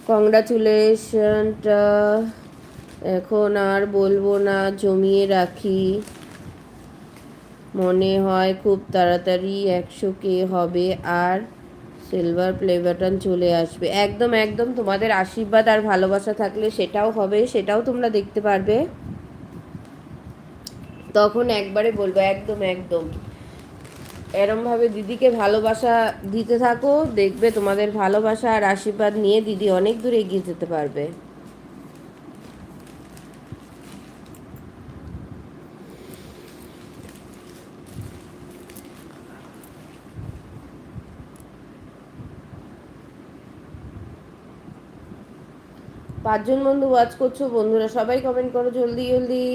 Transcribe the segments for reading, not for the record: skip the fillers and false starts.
কংগ্রাচুলেশনটা এখন আর বলবো না, জমিয়ে রাখি। মনে হয় খুব তাড়াতাড়ি 100K হবে আর সিলভার প্লে বাটন চলে আসবে। একদম একদম, তোমাদের আশীর্বাদ আর ভালোবাসা থাকলে সেটাও হবে, সেটাও তোমরা দেখতে পারবে। তখন একবারে বলবো, একদম একদম এরমভাবে দিদিকে ভালোবাসা দিতে থাকো, দেখবে তোমাদের ভালোবাসা আর আশীর্বাদ নিয়ে দিদি অনেক দূর এগিয়ে যেতে পারবে। 5 জন বন্ধু ওয়াচ করছো, বন্ধুরা সবাই কমেন্ট করো জলদি জলদি।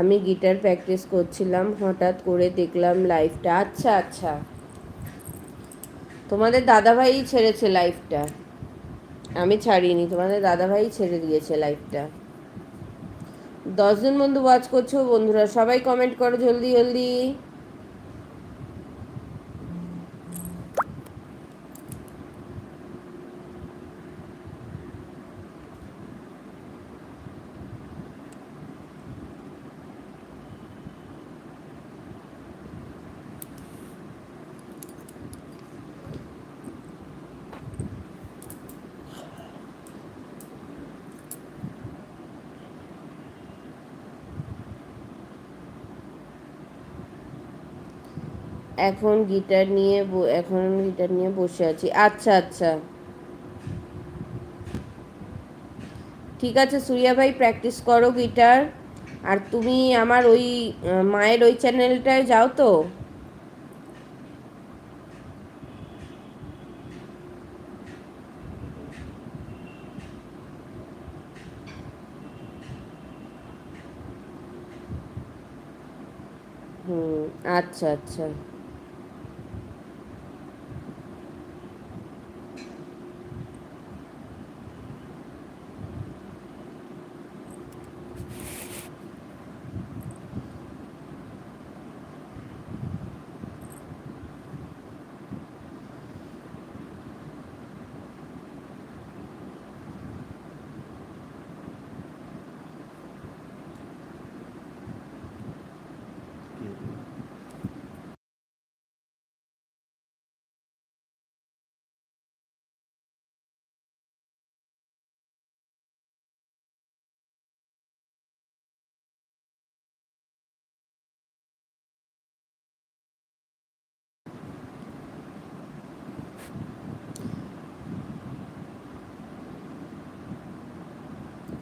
আমি গিটার প্র্যাকটিস করছিলাম, হঠাৎ করে দেখলাম লাইভটা। আচ্ছা আচ্ছা, তোমাদের দাদাভাই ছেড়েছে লাইভটা, আমি ছাড়িনি, তোমাদের দাদাভাই ছেড়ে দিয়েছে লাইভটা। 10 জন বন্ধু ওয়াচ করছো, বন্ধুরা সবাই কমেন্ট করো জলদি জলদি। এখন গিটার নিয়ে বসে আছি। আচ্ছা আচ্ছা, ঠিক আছে সুরিয়া ভাই, প্র্যাকটিস করো গিটার। আর তুমি আমার ওই মায়ের ওই চ্যানেলটায় যাও তো। হুম, আচ্ছা আচ্ছা।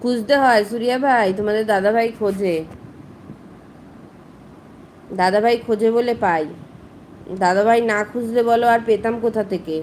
খুঁজতে হয় সুরিয়া ভাই, তোমাদের দাদাভাই খোঁজে, দাদাভাই খোঁজে বলে পাই। দাদাভাই না খুঁজলে বলো আর পেতাম কোথা থেকে।